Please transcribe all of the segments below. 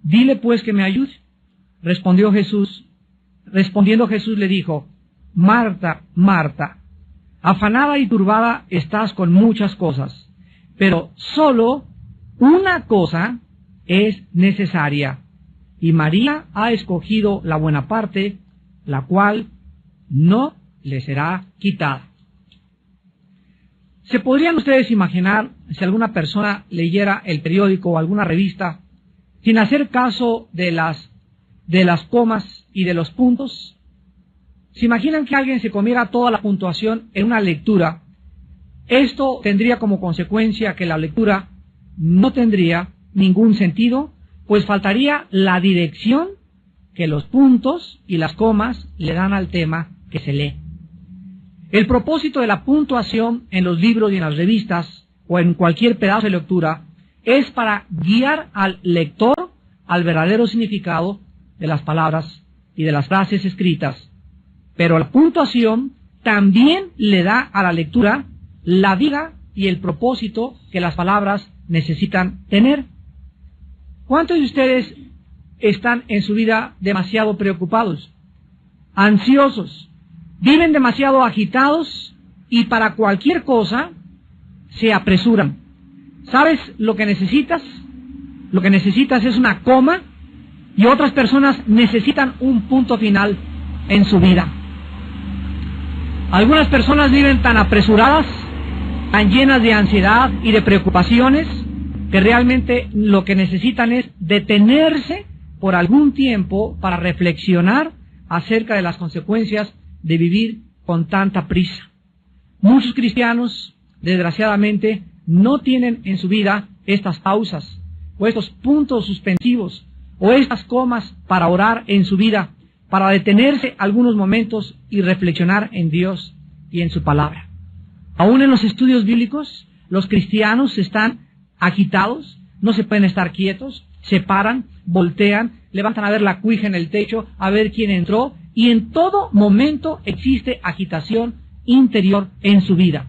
Dile pues que me ayude. Respondiendo Jesús le dijo: Marta, Marta, afanada y turbada estás con muchas cosas, pero solo una cosa es necesaria, y María ha escogido la buena parte, la cual no le será quitada. ¿Se podrían ustedes imaginar si alguna persona leyera el periódico o alguna revista sin hacer caso de las comas y de los puntos? ¿Se imaginan que alguien se comiera toda la puntuación en una lectura? Esto tendría como consecuencia que la lectura no tendría ningún sentido, pues faltaría la dirección que los puntos y las comas le dan al tema que se lee. El propósito de la puntuación en los libros y en las revistas o en cualquier pedazo de lectura es para guiar al lector al verdadero significado de las palabras y de las frases escritas. Pero la puntuación también le da a la lectura la vida y el propósito que las palabras necesitan tener. ¿Cuántos de ustedes están en su vida demasiado preocupados, ansiosos, viven demasiado agitados y para cualquier cosa se apresuran? ¿Sabes lo que necesitas? Lo que necesitas es una coma, y otras personas necesitan un punto final en su vida. Algunas personas viven tan apresuradas, tan llenas de ansiedad y de preocupaciones, que realmente lo que necesitan es detenerse por algún tiempo para reflexionar acerca de las consecuencias de vivir con tanta prisa. Muchos cristianos, desgraciadamente, no tienen en su vida estas pausas, o estos puntos suspensivos, o estas comas para orar en su vida, para detenerse algunos momentos y reflexionar en Dios y en su palabra. Aún en los estudios bíblicos, los cristianos están agitados, no se pueden estar quietos, se paran, voltean, levantan a ver la cuija en el techo, a ver quién entró, y en todo momento existe agitación interior en su vida.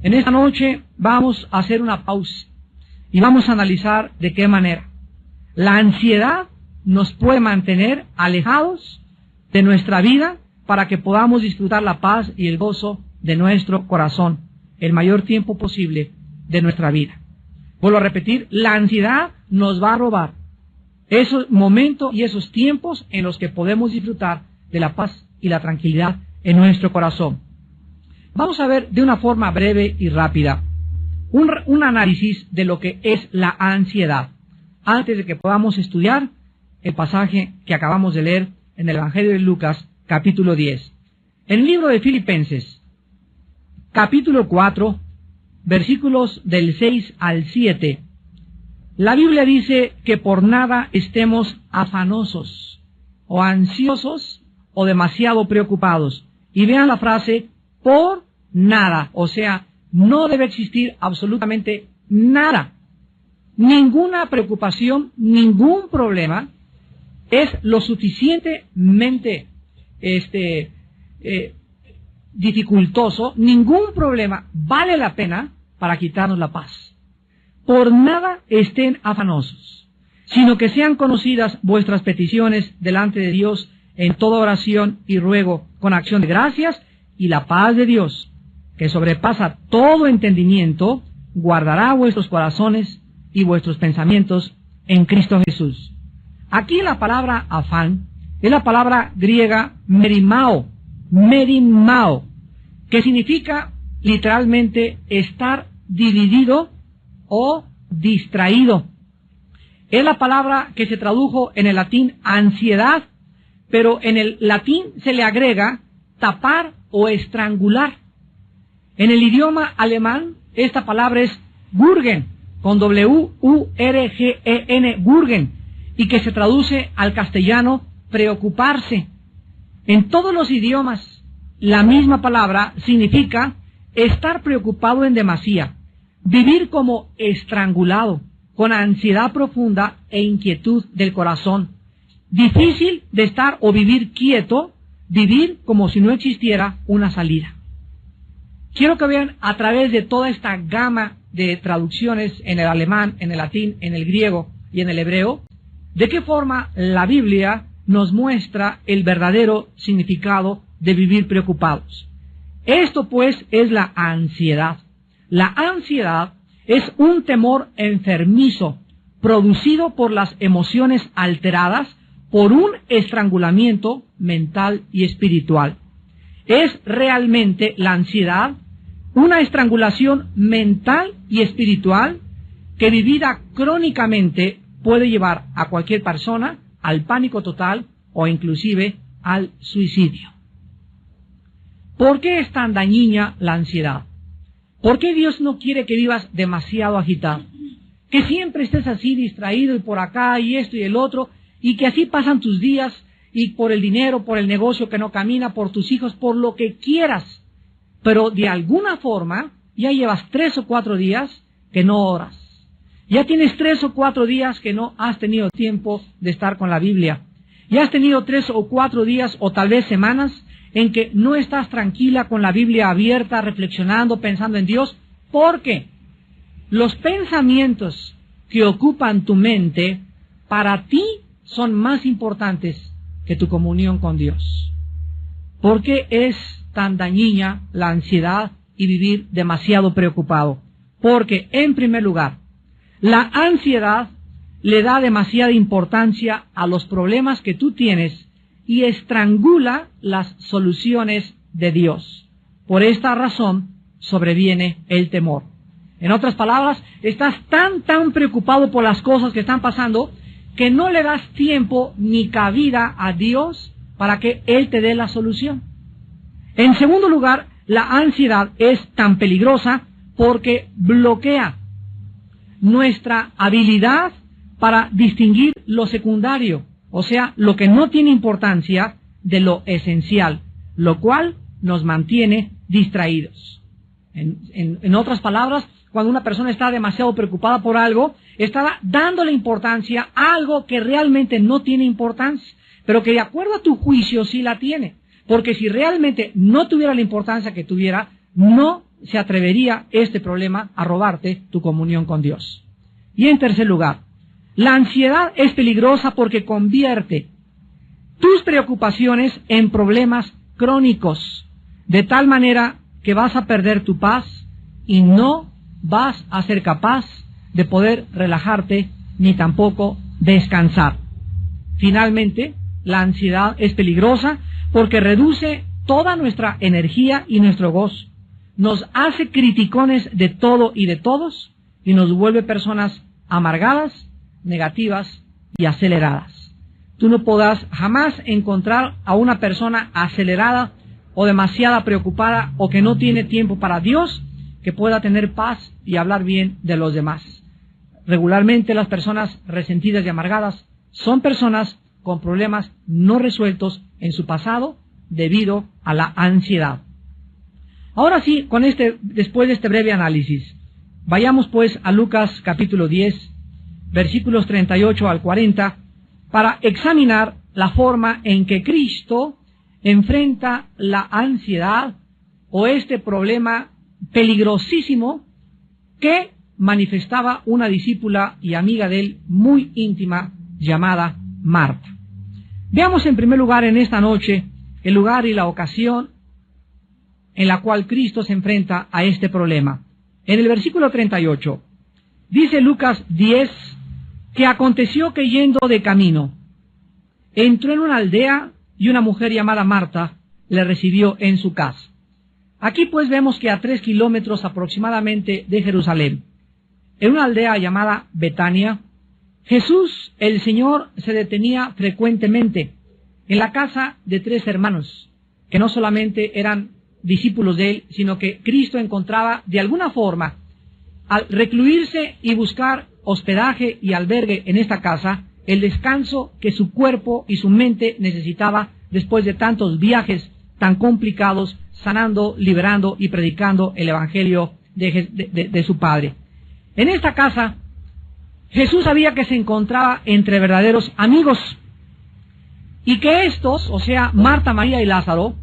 En esta noche vamos a hacer una pausa y vamos a analizar de qué manera la ansiedad nos puede mantener alejados de nuestra vida para que podamos disfrutar la paz y el gozo de nuestro corazón el mayor tiempo posible de nuestra vida. Vuelvo a repetir, la ansiedad nos va a robar esos momentos y esos tiempos en los que podemos disfrutar de la paz y la tranquilidad en nuestro corazón. Vamos a ver de una forma breve y rápida un análisis de lo que es la ansiedad, antes de que podamos estudiar el pasaje que acabamos de leer en el Evangelio de Lucas, capítulo 10. En el libro de Filipenses, capítulo 4, versículos del 6 al 7, la Biblia dice que por nada estemos afanosos, o ansiosos, o demasiado preocupados. Y vean la frase, por nada, o sea, no debe existir absolutamente nada. Ninguna preocupación, ningún problema es lo suficientemente dificultoso, ningún problema vale la pena para quitarnos la paz. Por nada estén afanosos, sino que sean conocidas vuestras peticiones delante de Dios en toda oración y ruego con acción de gracias, y la paz de Dios, que sobrepasa todo entendimiento, guardará vuestros corazones y vuestros pensamientos en Cristo Jesús. Aquí la palabra afán es la palabra griega merimao, que significa literalmente estar dividido o distraído. Es la palabra que se tradujo en el latín ansiedad, pero en el latín se le agrega tapar o estrangular. En el idioma alemán, esta palabra es Wurgen, con W-U-R-G-E-N, Wurgen, y que se traduce al castellano preocuparse. En todos los idiomas, la misma palabra significa estar preocupado en demasía, vivir como estrangulado, con ansiedad profunda e inquietud del corazón. Difícil de estar o vivir quieto, vivir como si no existiera una salida. Quiero que vean a través de toda esta gama de traducciones en el alemán, en el latín, en el griego y en el hebreo, ¿De qué forma la Biblia nos muestra el verdadero significado de vivir preocupados? Esto pues es la ansiedad. La ansiedad es un temor enfermizo producido por las emociones alteradas por un estrangulamiento mental y espiritual. Es realmente la ansiedad una estrangulación mental y espiritual que vivida crónicamente puede llevar a cualquier persona al pánico total o inclusive al suicidio. ¿Por qué es tan dañina la ansiedad? ¿Por qué Dios no quiere que vivas demasiado agitado? Que siempre estés así distraído y por acá y esto y el otro, y que así pasan tus días y por el dinero, por el negocio que no camina, por tus hijos, por lo que quieras. Pero de alguna forma ya llevas 3 o 4 días que no oras. Ya tienes 3 o 4 días que no has tenido tiempo de estar con la Biblia. Ya has tenido 3 o 4 días o tal vez semanas en que no estás tranquila con la Biblia abierta, reflexionando, pensando en Dios, porque los pensamientos que ocupan tu mente para ti son más importantes que tu comunión con Dios. ¿Por qué es tan dañina la ansiedad y vivir demasiado preocupado? Porque, en primer lugar, la ansiedad le da demasiada importancia a los problemas que tú tienes y estrangula las soluciones de Dios. Por esta razón sobreviene el temor. En otras palabras, estás tan preocupado por las cosas que están pasando que no le das tiempo ni cabida a Dios para que Él te dé la solución. En segundo lugar, la ansiedad es tan peligrosa porque bloquea nuestra habilidad para distinguir lo secundario, o sea, lo que no tiene importancia de lo esencial, lo cual nos mantiene distraídos. En otras palabras, cuando una persona está demasiado preocupada por algo, está dándole importancia a algo que realmente no tiene importancia, pero que de acuerdo a tu juicio sí la tiene. Porque si realmente no tuviera la importancia que tuviera, no se atrevería este problema a robarte tu comunión con Dios. Y en tercer lugar, la ansiedad es peligrosa porque convierte tus preocupaciones en problemas crónicos, de tal manera que vas a perder tu paz y no vas a ser capaz de poder relajarte ni tampoco descansar. Finalmente, la ansiedad es peligrosa porque reduce toda nuestra energía y nuestro gozo. Nos hace criticones de todo y de todos y nos vuelve personas amargadas, negativas y aceleradas. Tú no podrás jamás encontrar a una persona acelerada o demasiado preocupada o que no tiene tiempo para Dios que pueda tener paz y hablar bien de los demás. Regularmente las personas resentidas y amargadas son personas con problemas no resueltos en su pasado debido a la ansiedad. Ahora sí, después de este breve análisis, vayamos pues a Lucas capítulo 10, versículos 38 al 40, para examinar la forma en que Cristo enfrenta la ansiedad o este problema peligrosísimo que manifestaba una discípula y amiga de él muy íntima llamada Marta. Veamos en primer lugar en esta noche el lugar y la ocasión en la cual Cristo se enfrenta a este problema. En el versículo 38 dice Lucas 10 que aconteció que yendo de camino entró en una aldea y una mujer llamada Marta le recibió en su casa. Aquí pues vemos que a 3 kilómetros aproximadamente de Jerusalén, en una aldea llamada Betania, Jesús, el Señor, se detenía frecuentemente en la casa de 3 hermanos, que no solamente eran discípulos de él, sino que Cristo encontraba de alguna forma, al recluirse y buscar hospedaje y albergue en esta casa, el descanso que su cuerpo y su mente necesitaba después de tantos viajes tan complicados, sanando, liberando y predicando el Evangelio de su Padre. En esta casa, Jesús sabía que se encontraba entre verdaderos amigos y que estos, o sea, Marta, María y Lázaro,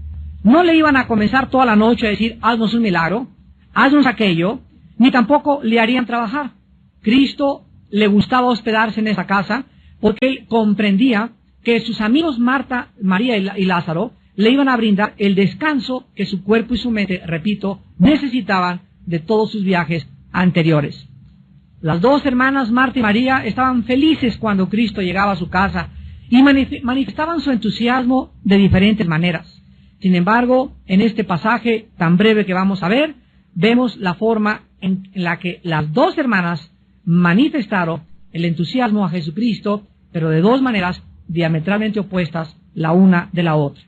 no le iban a comenzar toda la noche a decir, haznos un milagro, haznos aquello, ni tampoco le harían trabajar. Cristo le gustaba hospedarse en esa casa porque él comprendía que sus amigos Marta, María y Lázaro le iban a brindar el descanso que su cuerpo y su mente, repito, necesitaban de todos sus viajes anteriores. Las dos hermanas Marta y María estaban felices cuando Cristo llegaba a su casa y manifestaban su entusiasmo de diferentes maneras. Sin embargo, en este pasaje tan breve que vamos a ver, vemos la forma en la que las dos hermanas manifestaron el entusiasmo a Jesucristo, pero de dos maneras diametralmente opuestas la una de la otra.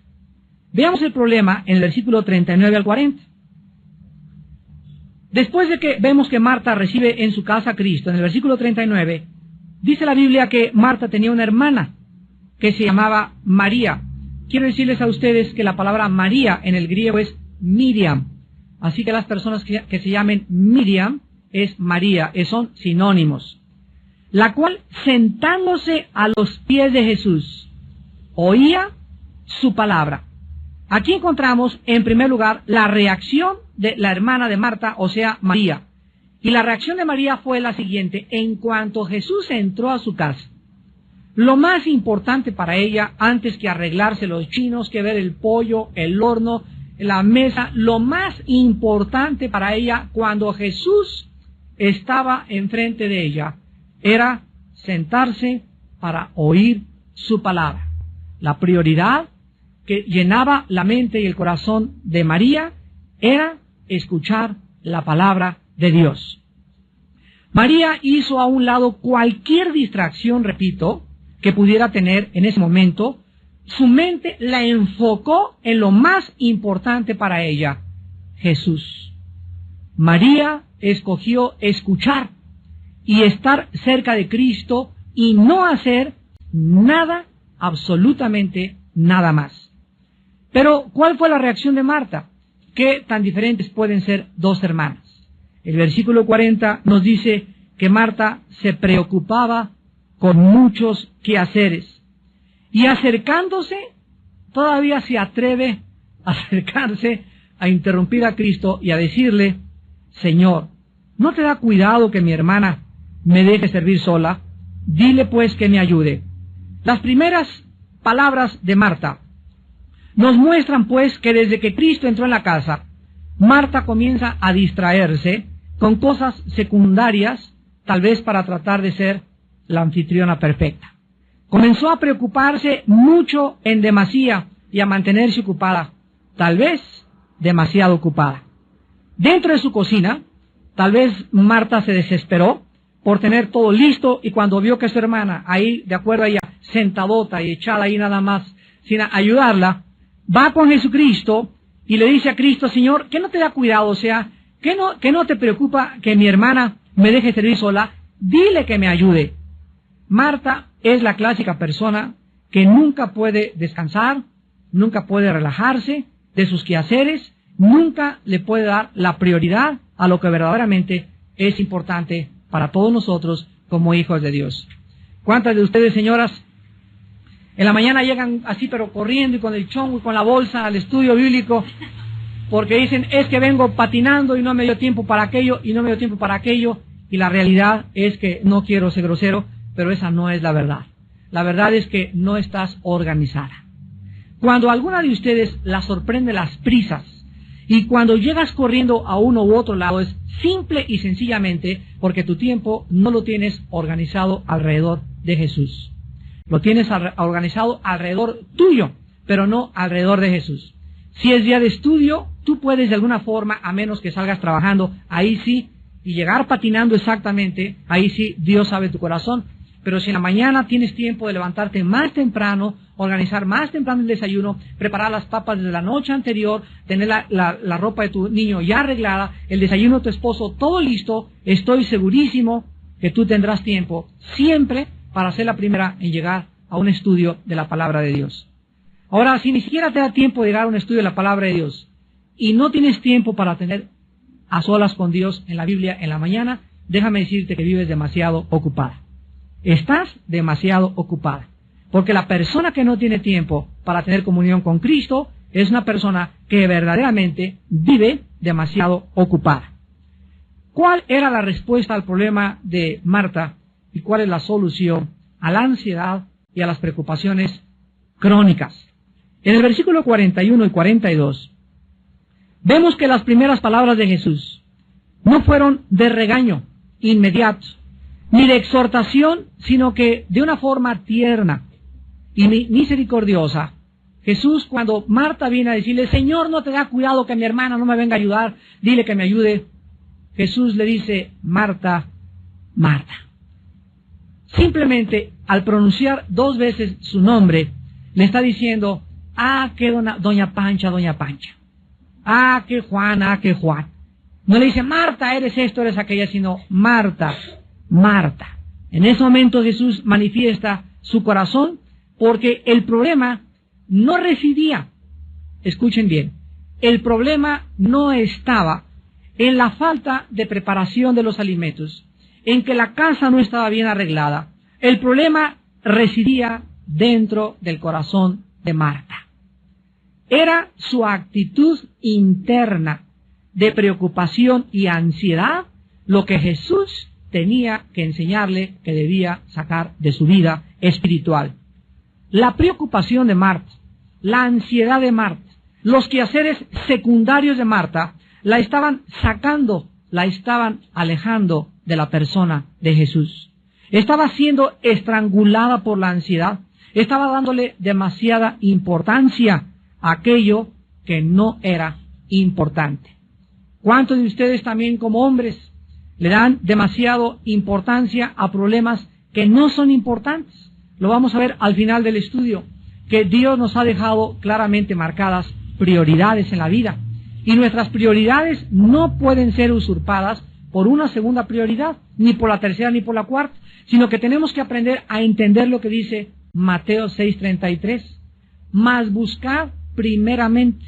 Veamos el problema en el versículo 39 al 40. Después de que vemos que Marta recibe en su casa a Cristo, en el versículo 39, dice la Biblia que Marta tenía una hermana que se llamaba María. Quiero decirles a ustedes que la palabra María en el griego es Miriam. Así que las personas que se llamen Miriam es María, son sinónimos. La cual, sentándose a los pies de Jesús, oía su palabra. Aquí encontramos, en primer lugar, la reacción de la hermana de Marta, o sea, María. Y la reacción de María fue la siguiente: en cuanto Jesús entró a su casa, lo más importante para ella, antes que arreglarse los chinos, que ver el pollo, el horno, la mesa, lo más importante para ella cuando Jesús estaba enfrente de ella, era sentarse para oír su palabra. La prioridad que llenaba la mente y el corazón de María era escuchar la palabra de Dios. María hizo a un lado cualquier distracción, repito, que pudiera tener en ese momento. Su mente la enfocó en lo más importante para ella, Jesús. María escogió escuchar y estar cerca de Cristo y no hacer nada, absolutamente nada más. Pero, ¿cuál fue la reacción de Marta? ¿Qué tan diferentes pueden ser dos hermanas? El versículo 40 nos dice que Marta se preocupaba con muchos quehaceres y acercándose, todavía se atreve a acercarse a interrumpir a Cristo y a decirle: Señor, ¿no te da cuidado que mi hermana me deje servir sola? Dile pues que me ayude. Las primeras palabras de Marta nos muestran pues que desde que Cristo entró en la casa, Marta comienza a distraerse con cosas secundarias, tal vez para tratar de ser la anfitriona perfecta. Comenzó a preocuparse mucho en demasía y a mantenerse ocupada, tal vez demasiado ocupada. Dentro de su cocina, tal vez Marta se desesperó por tener todo listo, y cuando vio que su hermana, ahí de acuerdo a ella, sentadota y echada ahí nada más, sin ayudarla, va con Jesucristo y le dice a Cristo: Señor, ¿qué no te da cuidado? O sea, ¿qué no te preocupa que mi hermana me deje servir sola? Dile que me ayude. Marta es la clásica persona que nunca puede descansar, nunca puede relajarse de sus quehaceres, nunca le puede dar la prioridad a lo que verdaderamente es importante para todos nosotros como hijos de Dios. ¿Cuántas de ustedes, señoras, en la mañana llegan así pero corriendo y con el chongo y con la bolsa al estudio bíblico porque dicen: es que vengo patinando y no me dio tiempo para aquello y no me dio tiempo para aquello? Y la realidad es que, no quiero ser grosero, pero esa no es la verdad. La verdad es que no estás organizada. Cuando alguna de ustedes la sorprende las prisas y cuando llegas corriendo a uno u otro lado, es simple y sencillamente porque tu tiempo no lo tienes organizado alrededor de Jesús. Lo tienes organizado alrededor tuyo, pero no alrededor de Jesús. Si es día de estudio, tú puedes de alguna forma, a menos que salgas trabajando, ahí sí, y llegar patinando exactamente, ahí sí, Dios sabe tu corazón. Pero si en la mañana tienes tiempo de levantarte más temprano, organizar más temprano el desayuno, preparar las papas desde la noche anterior, tener la ropa de tu niño ya arreglada, el desayuno de tu esposo todo listo, estoy segurísimo que tú tendrás tiempo siempre para ser la primera en llegar a un estudio de la palabra de Dios. Ahora, si ni siquiera te da tiempo de llegar a un estudio de la palabra de Dios y no tienes tiempo para tener a solas con Dios en la Biblia en la mañana, déjame decirte que vives demasiado ocupada. Estás demasiado ocupada, porque la persona que no tiene tiempo para tener comunión con Cristo es una persona que verdaderamente vive demasiado ocupada. ¿Cuál era la respuesta al problema de Marta y cuál es la solución a la ansiedad y a las preocupaciones crónicas. En el versículo 41 y 42, vemos que las primeras palabras de Jesús no fueron de regaño inmediato, ni de exhortación, sino que de una forma tierna y misericordiosa. Jesús, cuando Marta viene a decirle, Señor, no te da cuidado que mi hermana no me venga a ayudar, dile que me ayude. Jesús le dice, Marta, Marta. Simplemente al pronunciar 2 veces su nombre, le está diciendo, que doña Pancha, que Juan, que Juan. No le dice, Marta, eres esto, eres aquella, sino Marta, Marta. En ese momento Jesús manifiesta su corazón, porque el problema no residía, escuchen bien, el problema no estaba en la falta de preparación de los alimentos, en que la casa no estaba bien arreglada. El problema residía dentro del corazón de Marta. Era su actitud interna de preocupación y ansiedad lo que Jesús tenía que enseñarle que debía sacar de su vida espiritual. La preocupación de Marta, la ansiedad de Marta, los quehaceres secundarios de Marta, la estaban sacando, la estaban alejando de la persona de Jesús. Estaba siendo estrangulada por la ansiedad, estaba dándole demasiada importancia a aquello que no era importante. ¿Cuántos de ustedes también como hombres le dan demasiada importancia a problemas que no son importantes? Lo vamos a ver al final del estudio, que Dios nos ha dejado claramente marcadas prioridades en la vida. Y nuestras prioridades no pueden ser usurpadas por una segunda prioridad, ni por la tercera ni por la cuarta, sino que tenemos que aprender a entender lo que dice Mateo 6:33. Mas buscad primeramente.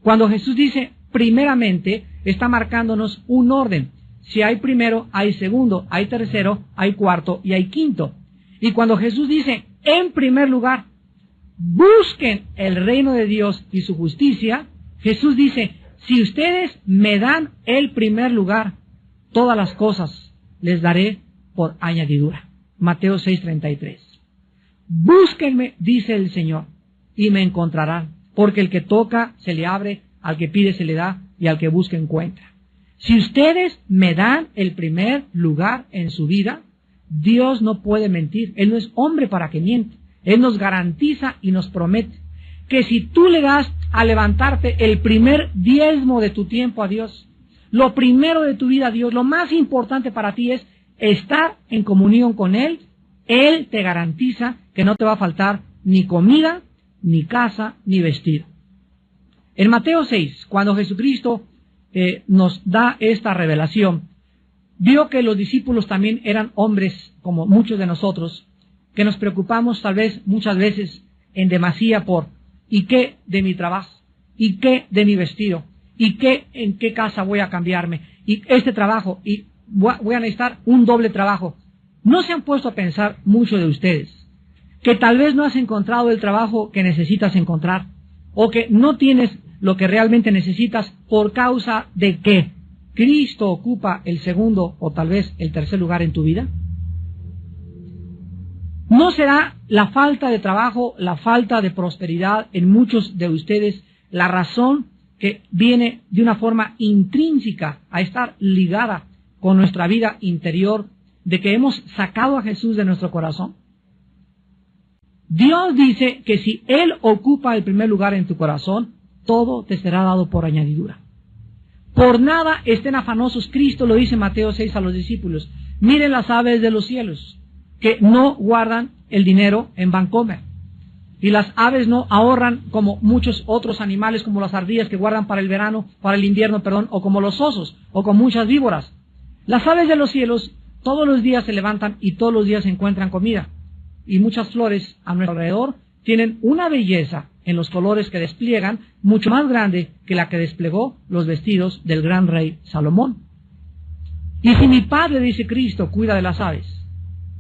Cuando Jesús dice primeramente, está marcándonos un orden. Si hay primero, hay segundo, hay tercero, hay cuarto y hay quinto. Y cuando Jesús dice en primer lugar, busquen el reino de Dios y su justicia, Jesús dice, si ustedes me dan el primer lugar, todas las cosas les daré por añadidura. Mateo 6:33. Búsquenme, dice el Señor, y me encontrarán, porque el que toca se le abre, al que pide se le da, y al que busca encuentra. Si ustedes me dan el primer lugar en su vida, Dios no puede mentir. Él no es hombre para que miente. Él nos garantiza y nos promete que si tú le das a levantarte el primer diezmo de tu tiempo a Dios, lo primero de tu vida a Dios, lo más importante para ti es estar en comunión con Él, Él te garantiza que no te va a faltar ni comida, ni casa, ni vestido. En Mateo 6, cuando Jesucristo nos da esta revelación, vio que los discípulos también eran hombres como muchos de nosotros, que nos preocupamos tal vez muchas veces en demasía por ¿y qué de mi trabajo? ¿Y qué de mi vestido? ¿Y qué en qué casa voy a cambiarme? ¿Y este trabajo? ¿Y voy a necesitar un doble trabajo? ¿No se han puesto a pensar mucho de ustedes que tal vez no has encontrado el trabajo que necesitas encontrar, o que no tienes lo que realmente necesitas por causa de que Cristo ocupa el segundo o tal vez el tercer lugar en tu vida? ¿No será la falta de trabajo, la falta de prosperidad en muchos de ustedes la razón que viene de una forma intrínseca a estar ligada con nuestra vida interior, de que hemos sacado a Jesús de nuestro corazón? Dios dice que si Él ocupa el primer lugar en tu corazón, todo te será dado por añadidura. Por nada estén afanosos. Cristo lo dice en Mateo 6 a los discípulos. Miren las aves de los cielos, que no guardan el dinero en Bancomer. Y las aves no ahorran como muchos otros animales, como las ardillas que guardan para el verano, para el invierno, o como los osos, o con muchas víboras. Las aves de los cielos todos los días se levantan y todos los días encuentran comida. Y muchas flores a nuestro alrededor tienen una belleza en los colores que despliegan mucho más grande que la que desplegó los vestidos del gran rey Salomón. Y si mi Padre, dice Cristo, cuida de las aves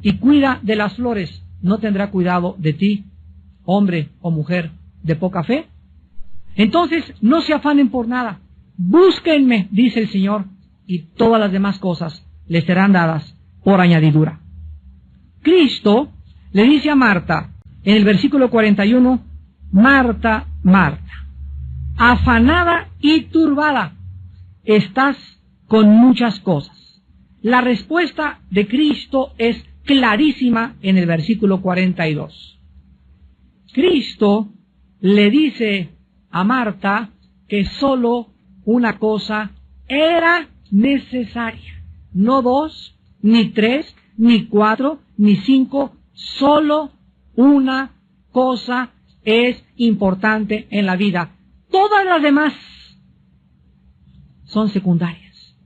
y cuida de las flores, ¿no tendrá cuidado de ti, hombre o mujer de poca fe? Entonces no se afanen por nada, búsquenme, dice el Señor, y todas las demás cosas les serán dadas por añadidura. Cristo le dice a Marta, en el versículo 41, Marta, Marta, afanada y turbada, estás con muchas cosas. La respuesta de Cristo es clarísima en el versículo 42. Cristo le dice a Marta que solo una cosa era necesaria. No 2, ni 3, ni 4, ni 5, solo una cosa es importante en la vida. Todas las demás son secundarias.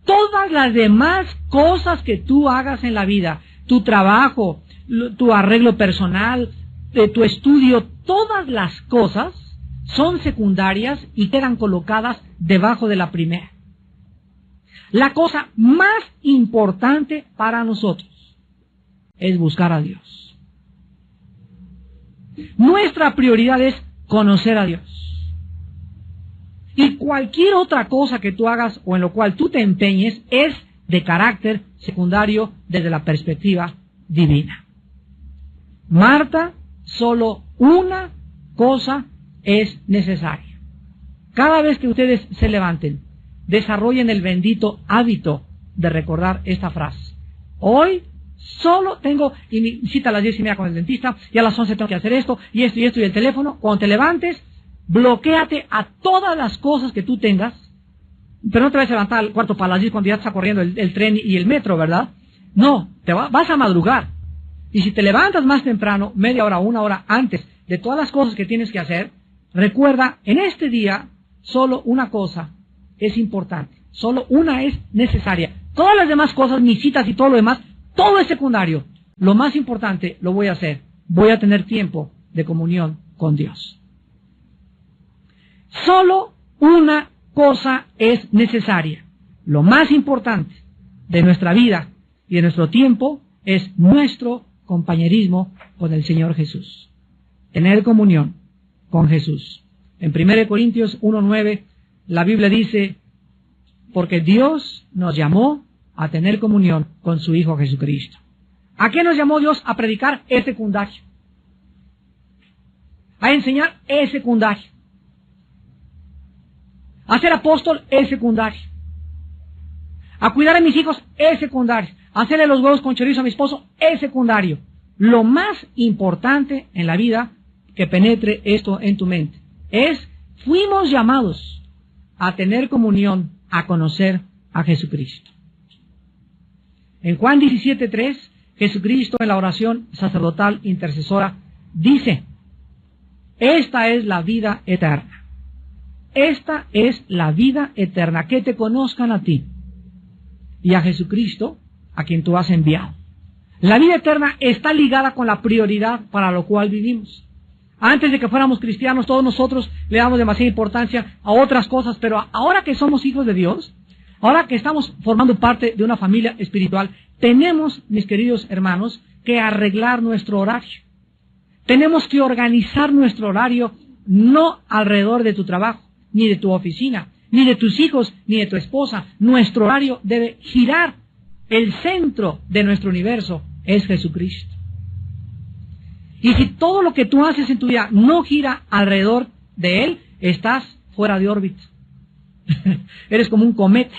Todas las demás cosas que tú hagas en la vida, tu trabajo, tu arreglo personal, tu estudio, todas las cosas son secundarias y quedan colocadas debajo de la primera. La cosa más importante para nosotros es buscar a Dios. Nuestra prioridad es conocer a Dios. Y cualquier otra cosa que tú hagas o en lo cual tú te empeñes es de carácter secundario desde la perspectiva divina. Marta, solo una cosa es necesaria. Cada vez que ustedes se levanten, desarrollen el bendito hábito de recordar esta frase. Hoy solo tengo, y mi cita a las 10:30 con el dentista, y a las 11 tengo que hacer esto, y esto, y esto, y el teléfono. Cuando te levantes, bloquéate a todas las cosas que tú tengas, pero no te vas a levantar al cuarto para las 10 cuando ya está corriendo el tren y el metro, ¿verdad? No, vas a madrugar. Y si te levantas más temprano, media hora o una hora antes de todas las cosas que tienes que hacer, recuerda, en este día, solo una cosa es importante, solo una es necesaria. Todas las demás cosas, mis citas y todo lo demás, todo es secundario. Lo más importante lo voy a hacer. Voy a tener tiempo de comunión con Dios. Solo una cosa es necesaria. Lo más importante de nuestra vida y de nuestro tiempo es nuestro compañerismo con el Señor Jesús. Tener comunión con Jesús. En 1 Corintios 1:9 la Biblia dice, porque Dios nos llamó a tener comunión con su Hijo Jesucristo. ¿A qué nos llamó Dios? A predicar, es secundario. A enseñar, es secundario. A ser apóstol, es secundario. A cuidar a mis hijos, es secundario. A hacerle los huevos con chorizo a mi esposo, es secundario. Lo más importante en la vida, que penetre esto en tu mente, es, fuimos llamados a tener comunión, a conocer a Jesucristo. En Juan 17:3, Jesucristo en la oración sacerdotal intercesora dice, esta es la vida eterna. Esta es la vida eterna, que te conozcan a ti y a Jesucristo, a quien tú has enviado. La vida eterna está ligada con la prioridad para lo cual vivimos. Antes de que fuéramos cristianos, todos nosotros le damos demasiada importancia a otras cosas, pero ahora que somos hijos de Dios, ahora que estamos formando parte de una familia espiritual, tenemos, mis queridos hermanos, que arreglar nuestro horario. Tenemos que organizar nuestro horario no alrededor de tu trabajo, ni de tu oficina, ni de tus hijos, ni de tu esposa. Nuestro horario debe girar. El centro de nuestro universo es Jesucristo. Y si todo lo que tú haces en tu vida no gira alrededor de Él, estás fuera de órbita. Eres como un cometa.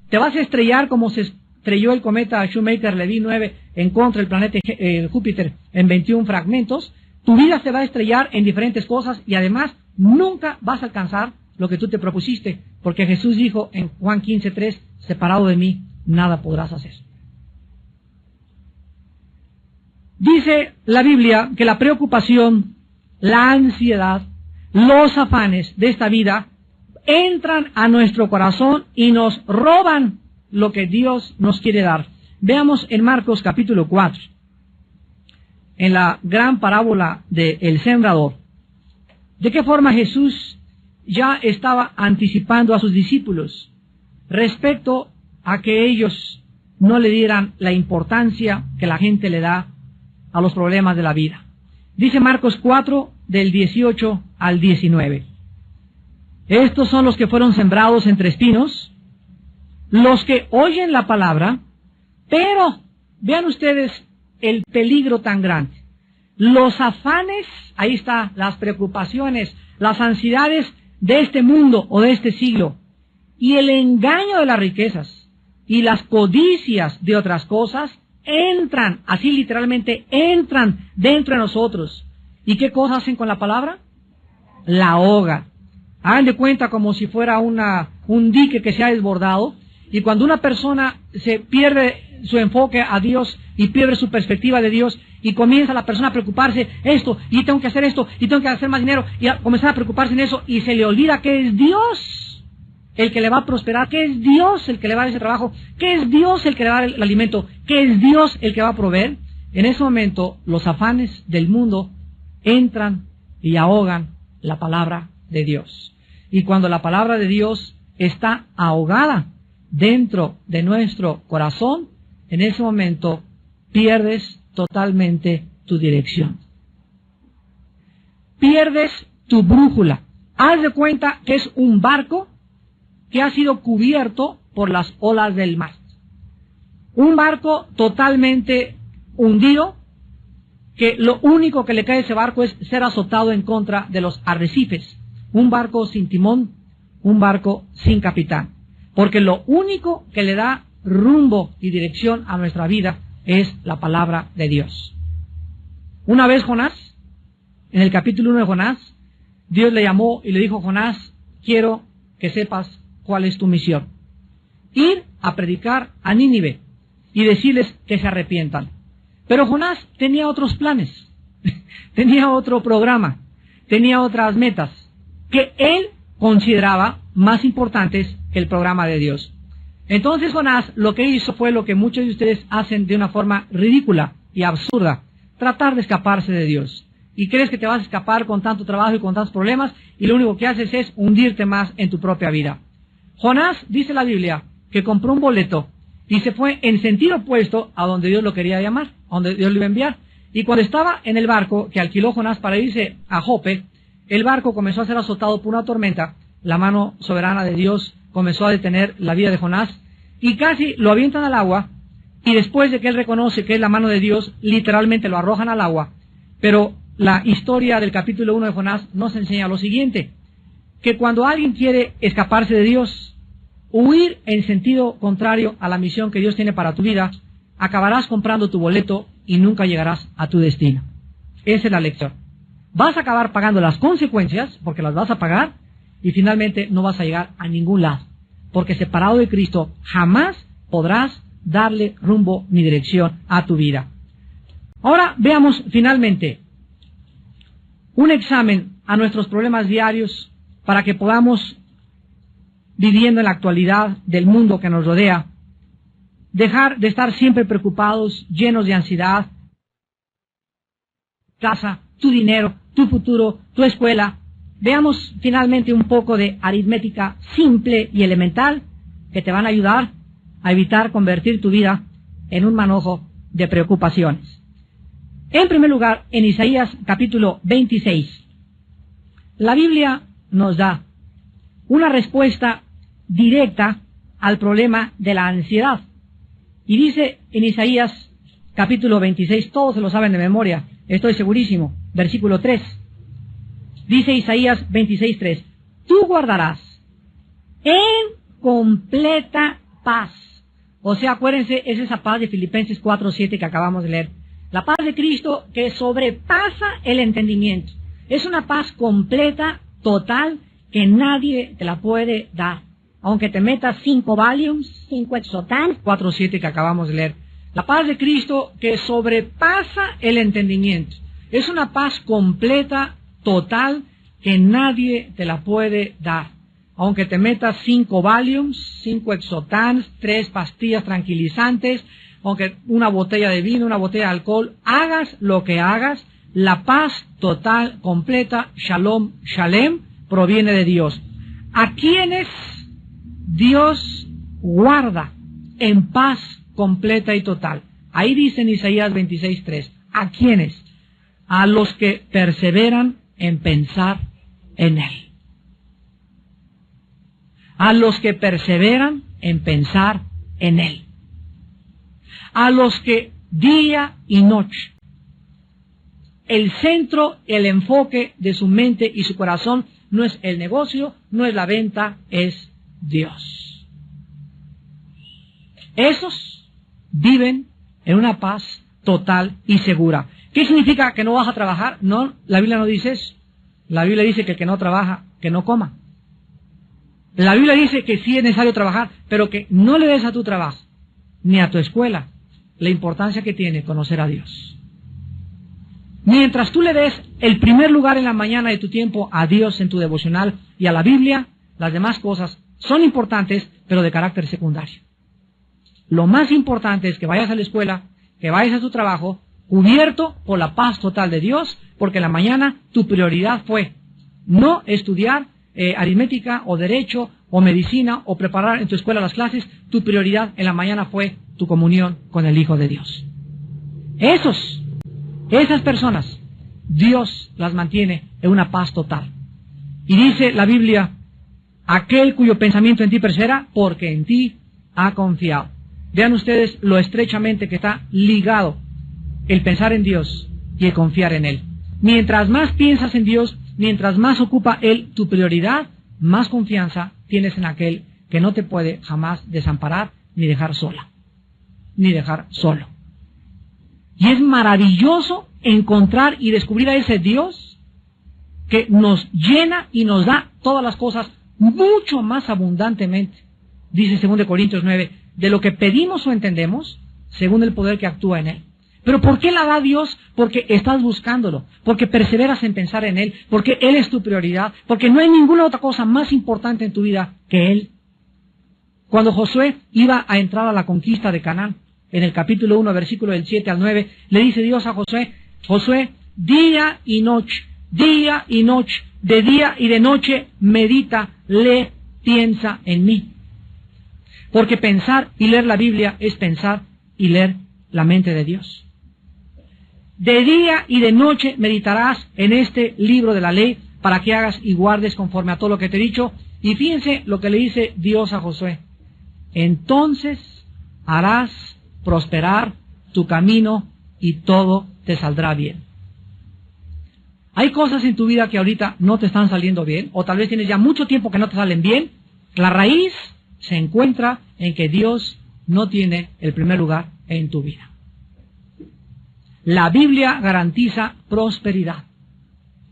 Te vas a estrellar como se estrelló el cometa Shoemaker-Levy 9 en contra del planeta Júpiter en 21 fragmentos. Tu vida se va a estrellar en diferentes cosas y además nunca vas a alcanzar lo que tú te propusiste, porque Jesús dijo en Juan 15:3, separado de mí, nada podrás hacer. Dice la Biblia que la preocupación, la ansiedad, los afanes de esta vida entran a nuestro corazón y nos roban lo que Dios nos quiere dar. Veamos en Marcos capítulo 4, en la gran parábola del sembrador, de qué forma Jesús ya estaba anticipando a sus discípulos respecto a que ellos no le dieran la importancia que la gente le da a los problemas de la vida. Dice Marcos 4, del 18 al 19. Estos son los que fueron sembrados entre espinos, los que oyen la palabra, pero Vean ustedes el peligro tan grande. Los afanes, ahí está, las preocupaciones, las ansiedades de este mundo o de este siglo, y el engaño de las riquezas y las codicias de otras cosas entran, así literalmente entran dentro de nosotros. ¿Y qué cosas hacen con la palabra? La ahogan. Hagan de cuenta como si fuera un dique que se ha desbordado, y cuando una persona se pierde su enfoque a Dios y pierde su perspectiva de Dios y comienza la persona a preocuparse esto, y tengo que hacer esto, y tengo que hacer más dinero, y a comenzar a preocuparse en eso, y se le olvida que es Dios el que le va a prosperar, que es Dios el que le va a dar ese trabajo, que es Dios el que le va a dar el alimento, que es Dios el que va a proveer. En ese momento los afanes del mundo entran y ahogan la palabra de Dios. Y cuando la palabra de Dios está ahogada dentro de nuestro corazón, en ese momento pierdes totalmente tu dirección. Pierdes tu brújula. Haz de cuenta que es un barco que ha sido cubierto por las olas del mar. Un barco totalmente hundido, que lo único que le cae a ese barco es ser azotado en contra de los arrecifes. Un barco sin timón, un barco sin capitán. Porque lo único que le da rumbo y dirección a nuestra vida es la palabra de Dios. Una vez Jonás, en el capítulo 1 de Jonás, Dios le llamó y le dijo: Jonás, quiero que sepas cuál es tu misión. Ir a predicar a Nínive y decirles que se arrepientan. Pero Jonás tenía otros planes, tenía otro programa, tenía otras metas que él consideraba más importantes que el programa de Dios. Entonces Jonás lo que hizo fue lo que muchos de ustedes hacen de una forma ridícula y absurda: tratar de escaparse de Dios. Y crees que te vas a escapar con tanto trabajo y con tantos problemas, y lo único que haces es hundirte más en tu propia vida. Jonás, dice la Biblia, que compró un boleto y se fue en sentido opuesto a donde Dios lo quería llamar, a donde Dios lo iba a enviar. Y cuando estaba en el barco que alquiló Jonás para irse a Jope, el barco comenzó a ser azotado por una tormenta. La mano soberana de Dios comenzó a detener la vida de Jonás y casi lo avientan al agua, y después de que él reconoce que es la mano de Dios, literalmente lo arrojan al agua. Pero la historia del capítulo 1 de Jonás nos enseña lo siguiente: que cuando alguien quiere escaparse de Dios, huir en sentido contrario a la misión que Dios tiene para tu vida, acabarás comprando tu boleto y nunca llegarás a tu destino. Esa es la lección. Vas a acabar pagando las consecuencias, porque las vas a pagar, y finalmente no vas a llegar a ningún lado, porque separado de Cristo jamás podrás darle rumbo ni dirección a tu vida. Ahora veamos finalmente un examen a nuestros problemas diarios para que podamos, viviendo en la actualidad del mundo que nos rodea, dejar de estar siempre preocupados, llenos de ansiedad. Casa, tu dinero, tu futuro, tu escuela. Veamos finalmente un poco de aritmética simple y elemental que te van a ayudar a evitar convertir tu vida en un manojo de preocupaciones. En primer lugar, en Isaías capítulo 26, la Biblia nos da una respuesta directa al problema de la ansiedad. Y dice en Isaías capítulo 26, todos se lo saben de memoria, estoy segurísimo, versículo 3. Dice Isaías 26:3, tú guardarás en completa paz. O sea, acuérdense, es esa paz de Filipenses 4:7 que acabamos de leer. La paz de Cristo que sobrepasa el entendimiento. Es una paz completa, total, que nadie te la puede dar. Aunque te metas 5 Valiums, 5 Exotan, 4:7 que acabamos de leer. La paz de Cristo que sobrepasa el entendimiento. Es una paz completa, total, que nadie te la puede dar. Aunque te metas 5 Valiums, 5 Exotans, 3 pastillas tranquilizantes, aunque una botella de vino, una botella de alcohol, hagas lo que hagas, la paz total, completa, Shalom, Shalem, proviene de Dios. ¿A quienes Dios guarda en paz completa y total? Ahí dice en Isaías 26:3, ¿a quiénes? A los que perseveran en pensar en Él. A los que perseveran en pensar en Él. a los que día y noche, el centro, el enfoque de su mente y su corazón no es el negocio, no es la venta, es Dios. Esos viven en una paz total y segura. ¿Qué significa que no vas a trabajar? No, la Biblia no dice eso. La Biblia dice que el que no trabaja, que no coma. La Biblia dice que sí es necesario trabajar, pero que no le des a tu trabajo, ni a tu escuela, la importancia que tiene conocer a Dios. Mientras tú le des el primer lugar en la mañana de tu tiempo a Dios en tu devocional y a la Biblia, las demás cosas son importantes, pero de carácter secundario. Lo más importante es que vayas a la escuela, que vayas a tu trabajo, cubierto por la paz total de Dios, porque en la mañana tu prioridad fue no estudiar aritmética o derecho o medicina o preparar en tu escuela las clases. Tu prioridad en la mañana fue tu comunión con el Hijo de Dios. Esas personas, Dios las mantiene en una paz total. Y dice la Biblia, aquel cuyo pensamiento en ti persevera, porque en ti ha confiado. Vean ustedes lo estrechamente que está ligado el pensar en Dios y el confiar en Él. Mientras más piensas en Dios, mientras más ocupa Él tu prioridad, más confianza tienes en aquel que no te puede jamás desamparar ni dejar sola, ni dejar solo. Y es maravilloso encontrar y descubrir a ese Dios que nos llena y nos da todas las cosas mucho más abundantemente. Dice 2 Corintios 9, de lo que pedimos o entendemos, según el poder que actúa en Él. ¿Pero por qué la da Dios? Porque estás buscándolo, porque perseveras en pensar en Él, porque Él es tu prioridad, porque no hay ninguna otra cosa más importante en tu vida que Él. Cuando Josué iba a entrar a la conquista de Canaán, en el capítulo 1, versículo del 7 al 9, le dice Dios a Josué, Josué, día y noche, de día y de noche, medita, lee, piensa en mí. Porque pensar y leer la Biblia es pensar y leer la mente de Dios. De día y de noche meditarás en este libro de la ley para que hagas y guardes conforme a todo lo que te he dicho. Y fíjense lo que le dice Dios a Josué. Entonces harás prosperar tu camino y todo te saldrá bien. Hay cosas en tu vida que ahorita no te están saliendo bien, o tal vez tienes ya mucho tiempo que no te salen bien. La raíz se encuentra en que Dios no tiene el primer lugar en tu vida. La Biblia garantiza prosperidad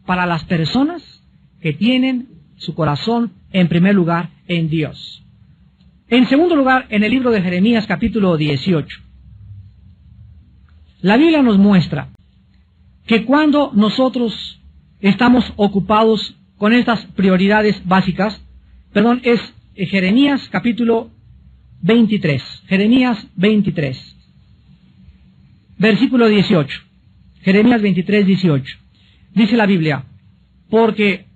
para las personas que tienen su corazón en primer lugar en Dios. En segundo lugar, en el libro de Jeremías capítulo 18, la Biblia nos muestra que cuando nosotros estamos ocupados con estas prioridades básicas, es Jeremías capítulo 23, Jeremías 23, versículo 18, Jeremías 23, 18, dice la Biblia, porque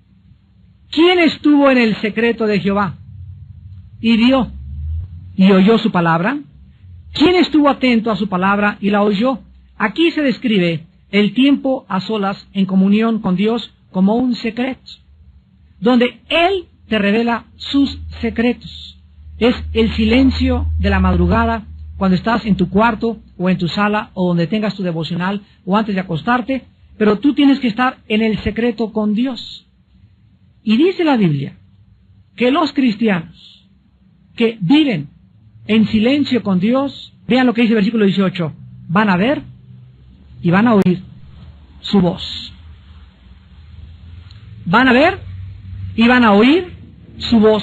¿quién estuvo en el secreto de Jehová y vio y oyó su palabra? ¿Quién estuvo atento a su palabra y la oyó? Aquí se describe el tiempo a solas en comunión con Dios como un secreto, donde Él te revela sus secretos. Es el silencio de la madrugada, cuando estás en tu cuarto o en tu sala o donde tengas tu devocional o antes de acostarte, pero tú tienes que estar en el secreto con Dios. Y dice la Biblia que los cristianos que viven en silencio con Dios, vean lo que dice el versículo 18, van a ver y van a oír su voz. Van a ver y van a oír su voz,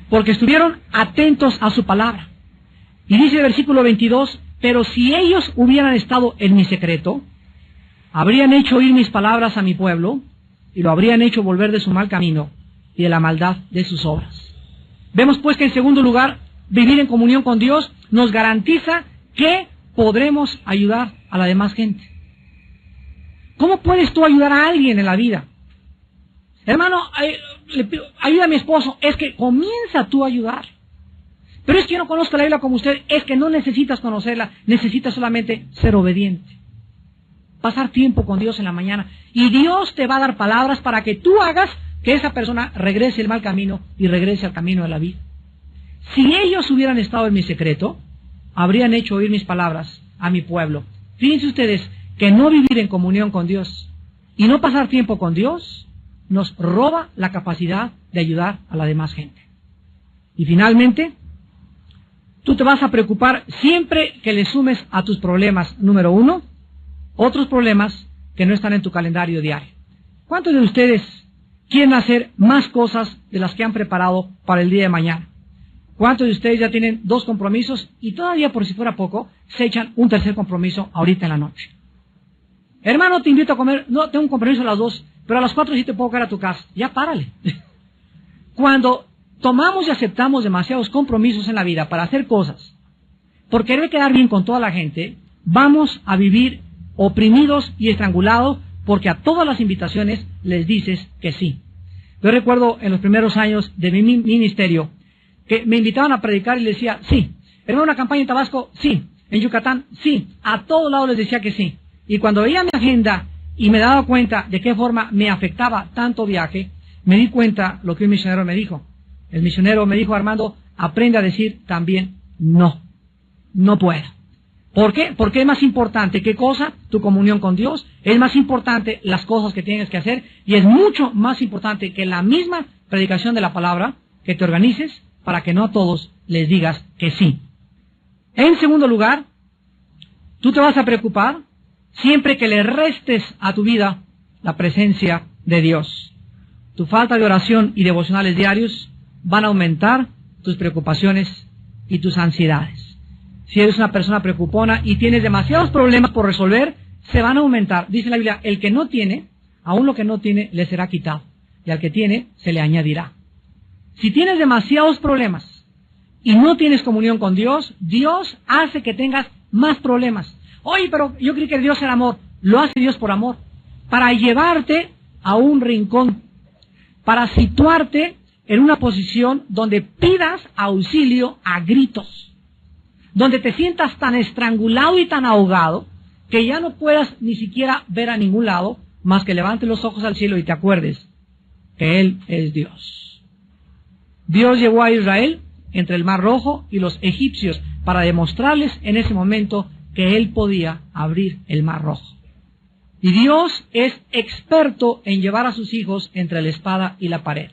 porque estuvieron atentos a su palabra. Y dice el versículo 22, pero si ellos hubieran estado en mi secreto, habrían hecho oír mis palabras a mi pueblo, y lo habrían hecho volver de su mal camino y de la maldad de sus obras. Vemos pues que en segundo lugar, vivir en comunión con Dios nos garantiza que podremos ayudar a la demás gente. ¿Cómo puedes tú ayudar a alguien en la vida? Hermano, ayuda a mi esposo. Es que comienza tú a ayudar. Pero es que yo no conozco la Biblia como usted. Es que no necesitas conocerla. Necesitas solamente ser obediente. Pasar tiempo con Dios en la mañana. Y Dios te va a dar palabras para que tú hagas que esa persona regrese el mal camino y regrese al camino de la vida. Si ellos hubieran estado en mi secreto, habrían hecho oír mis palabras a mi pueblo. Fíjense ustedes que no vivir en comunión con Dios y no pasar tiempo con Dios nos roba la capacidad de ayudar a la demás gente. Y finalmente, tú te vas a preocupar siempre que le sumes a tus problemas, número 1, otros problemas que no están en tu calendario diario. ¿Cuántos de ustedes quieren hacer más cosas de las que han preparado para el día de mañana? ¿Cuántos de ustedes ya tienen 2 compromisos y todavía, por si fuera poco, se echan un tercer compromiso ahorita en la noche? Hermano, te invito a comer, no, tengo un compromiso a las 2, pero a las 4 sí te puedo caer a tu casa. Ya párale. Cuando tomamos y aceptamos demasiados compromisos en la vida para hacer cosas, por querer quedar bien con toda la gente, vamos a vivir oprimidos y estrangulados porque a todas las invitaciones les dices que sí. Yo recuerdo en los primeros años de mi ministerio que me invitaban a predicar y les decía, sí. ¿Hermano, una campaña en Tabasco? Sí. ¿En Yucatán? Sí. A todos lados les decía que sí. Y cuando veía mi agenda y me daba cuenta de qué forma me afectaba tanto viaje, me di cuenta lo que un misionero me dijo. El misionero me dijo, Armando, aprende a decir también no. No puedo. ¿Por qué? Porque es más importante, ¿qué cosa? Tu comunión con Dios. Es más importante las cosas que tienes que hacer. Y es mucho más importante que la misma predicación de la palabra, que te organices para que no a todos les digas que sí. En segundo lugar, tú te vas a preocupar siempre que le restes a tu vida la presencia de Dios. Tu falta de oración y devocionales diarios van a aumentar tus preocupaciones y tus ansiedades. Si eres una persona preocupona y tienes demasiados problemas por resolver, se van a aumentar. Dice la Biblia, el que no tiene, aún lo que no tiene, le será quitado. Y al que tiene, se le añadirá. Si tienes demasiados problemas y no tienes comunión con Dios, Dios hace que tengas más problemas. Oye, pero yo creí que Dios era amor. Lo hace Dios por amor. Para llevarte a un rincón. Para situarte en una posición donde pidas auxilio a gritos. Donde te sientas tan estrangulado y tan ahogado que ya no puedas ni siquiera ver a ningún lado más que levantes los ojos al cielo y te acuerdes que Él es Dios. Dios llevó a Israel entre el Mar Rojo y los egipcios para demostrarles en ese momento que Él podía abrir el Mar Rojo. Y Dios es experto en llevar a sus hijos entre la espada y la pared.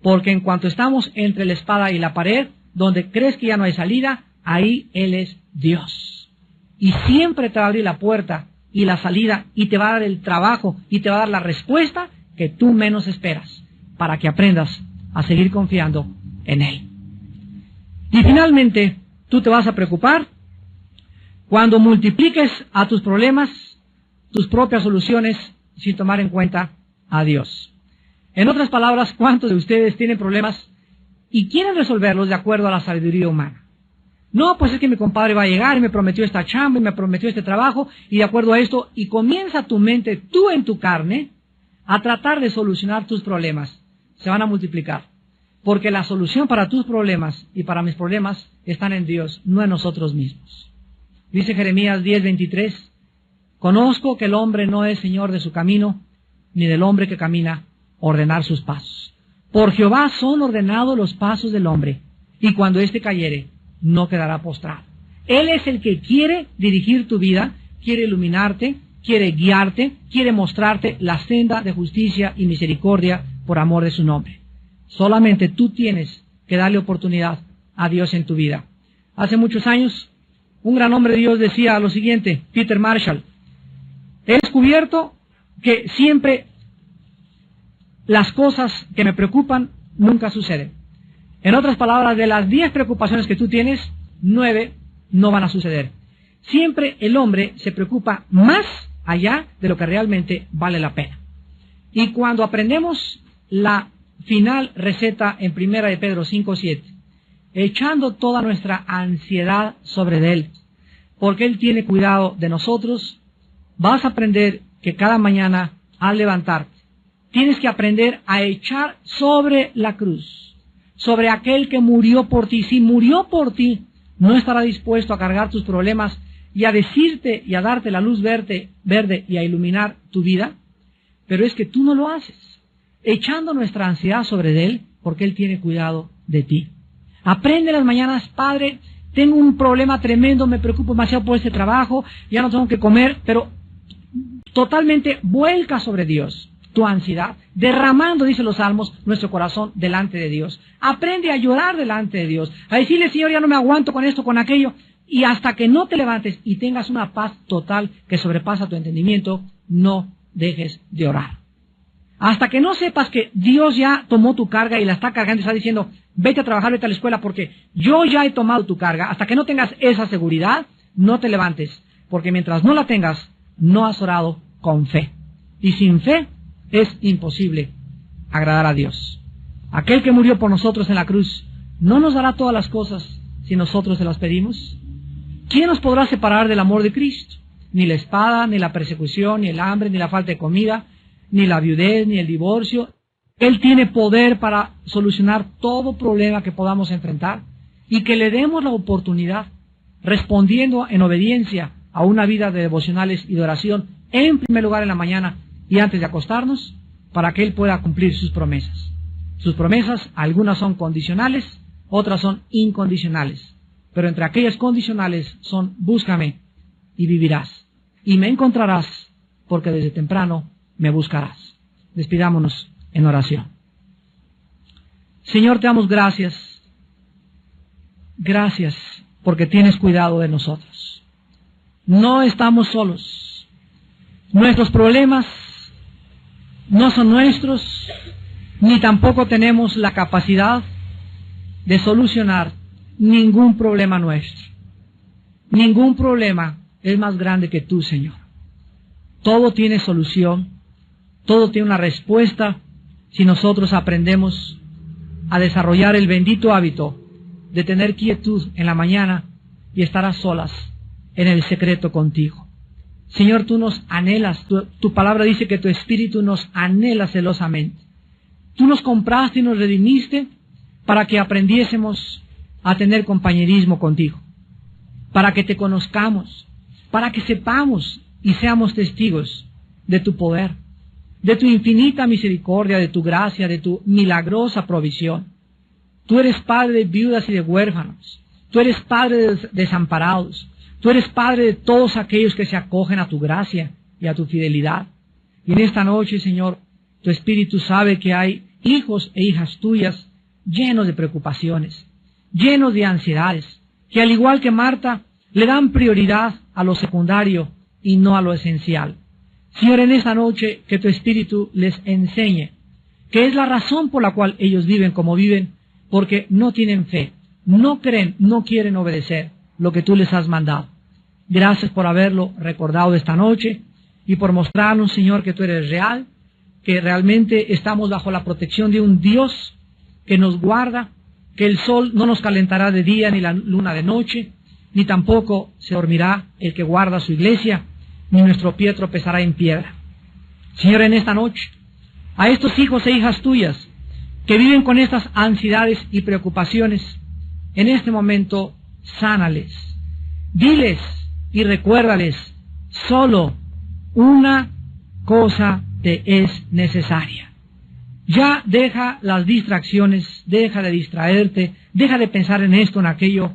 Porque en cuanto estamos entre la espada y la pared, donde crees que ya no hay salida, ahí Él es Dios. Y siempre te va a abrir la puerta y la salida y te va a dar el trabajo y te va a dar la respuesta que tú menos esperas para que aprendas a seguir confiando en Él. Y finalmente, tú te vas a preocupar cuando multipliques a tus problemas tus propias soluciones sin tomar en cuenta a Dios. En otras palabras, ¿cuántos de ustedes tienen problemas y quieren resolverlos de acuerdo a la sabiduría humana? No, pues es que mi compadre va a llegar y me prometió esta chamba y me prometió este trabajo y de acuerdo a esto, y comienza tu mente, tú en tu carne, a tratar de solucionar tus problemas. Se van a multiplicar. Porque la solución para tus problemas y para mis problemas están en Dios, no en nosotros mismos. Dice Jeremías 10:23, conozco que el hombre no es señor de su camino, ni del hombre que camina ordenar sus pasos. Por Jehová son ordenados los pasos del hombre, y cuando éste cayere, no quedará postrado. Él es el que quiere dirigir tu vida, quiere iluminarte, quiere guiarte, quiere mostrarte la senda de justicia y misericordia por amor de su nombre. Solamente tú tienes que darle oportunidad a Dios en tu vida. Hace muchos años, un gran hombre de Dios decía lo siguiente, Peter Marshall, he descubierto que siempre las cosas que me preocupan nunca suceden. En otras palabras, de las 10 preocupaciones que tú tienes, 9 no van a suceder. Siempre el hombre se preocupa más allá de lo que realmente vale la pena. Y cuando aprendemos la final receta en 1 de Pedro 5:7, echando toda nuestra ansiedad sobre Él, porque Él tiene cuidado de nosotros, vas a aprender que cada mañana al levantarte, tienes que aprender a echar sobre la cruz, sobre aquel que murió por ti. Si murió por ti, no estará dispuesto a cargar tus problemas y a decirte y a darte la luz verde y a iluminar tu vida, pero es que tú no lo haces, echando nuestra ansiedad sobre Él, porque Él tiene cuidado de ti. Aprende las mañanas, Padre, tengo un problema tremendo, me preocupo demasiado por ese trabajo, ya no tengo que comer, pero totalmente vuelca sobre Dios tu ansiedad, derramando, dice los Salmos, nuestro corazón delante de Dios. Aprende a llorar delante de Dios, a decirle, Señor, ya no me aguanto con esto, con aquello, y hasta que no te levantes y tengas una paz total que sobrepasa tu entendimiento, no dejes de orar. Hasta que no sepas que Dios ya tomó tu carga y la está cargando y está diciendo, vete a trabajar, vete a la escuela porque yo ya he tomado tu carga, hasta que no tengas esa seguridad, no te levantes, porque mientras no la tengas, no has orado con fe. Y sin fe es imposible agradar a Dios. Aquel que murió por nosotros en la cruz, ¿no nos dará todas las cosas si nosotros se las pedimos? ¿Quién nos podrá separar del amor de Cristo? Ni la espada, ni la persecución, ni el hambre, ni la falta de comida, ni la viudez, ni el divorcio. Él tiene poder para solucionar todo problema que podamos enfrentar y que le demos la oportunidad, respondiendo en obediencia a una vida de devocionales y de oración, en primer lugar en la mañana y antes de acostarnos, para que Él pueda cumplir sus promesas. Sus promesas, algunas son condicionales, otras son incondicionales. Pero entre aquellas condicionales son, búscame y vivirás. Y me encontrarás, porque desde temprano me buscarás. Despidámonos en oración. Señor, te damos gracias. Gracias porque tienes cuidado de nosotros. No estamos solos. Nuestros problemas no son nuestros, ni tampoco tenemos la capacidad de solucionar ningún problema nuestro. Ningún problema es más grande que tú, Señor. Todo tiene solución, todo tiene una respuesta si nosotros aprendemos a desarrollar el bendito hábito de tener quietud en la mañana y estar a solas en el secreto contigo. Señor, tú nos anhelas, tu palabra dice que tu espíritu nos anhela celosamente. Tú nos compraste y nos redimiste para que aprendiésemos a tener compañerismo contigo, para que te conozcamos, para que sepamos y seamos testigos de tu poder, de tu infinita misericordia, de tu gracia, de tu milagrosa provisión. Tú eres padre de viudas y de huérfanos, tú eres padre de desamparados, tú eres padre de todos aquellos que se acogen a tu gracia y a tu fidelidad. Y en esta noche, Señor, tu Espíritu sabe que hay hijos e hijas tuyas llenos de preocupaciones, llenos de ansiedades, que al igual que Marta, le dan prioridad a lo secundario y no a lo esencial. Señor, en esta noche que tu Espíritu les enseñe que es la razón por la cual ellos viven como viven, porque no tienen fe, no creen, no quieren obedecer lo que tú les has mandado. Gracias por haberlo recordado esta noche y por mostrarnos, Señor, que tú eres real, que realmente estamos bajo la protección de un Dios que nos guarda, que el sol no nos calentará de día ni la luna de noche, ni tampoco se dormirá el que guarda su iglesia, ni nuestro pie tropezará en piedra. Señor, en esta noche, a estos hijos e hijas tuyas que viven con estas ansiedades y preocupaciones, en este momento, sánales, diles y recuérdales, solo una cosa te es necesaria. Ya deja las distracciones, deja de distraerte, deja de pensar en esto, en aquello,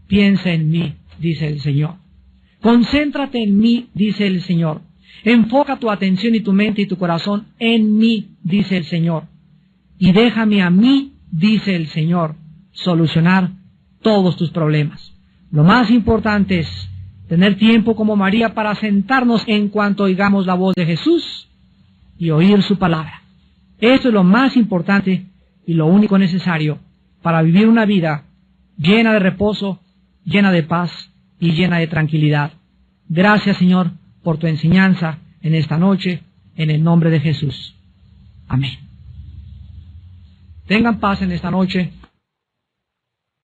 piensa en mí, dice el Señor. Concéntrate en mí, dice el Señor. Enfoca tu atención y tu mente y tu corazón en mí, dice el Señor. Y déjame a mí, dice el Señor, solucionar todos tus problemas. Lo más importante es tener tiempo como María para sentarnos en cuanto oigamos la voz de Jesús y oír su palabra. Esto es lo más importante y lo único necesario para vivir una vida llena de reposo, llena de paz y llena de tranquilidad. Gracias, Señor, por tu enseñanza en esta noche, en el nombre de Jesús. Amén. Tengan paz en esta noche.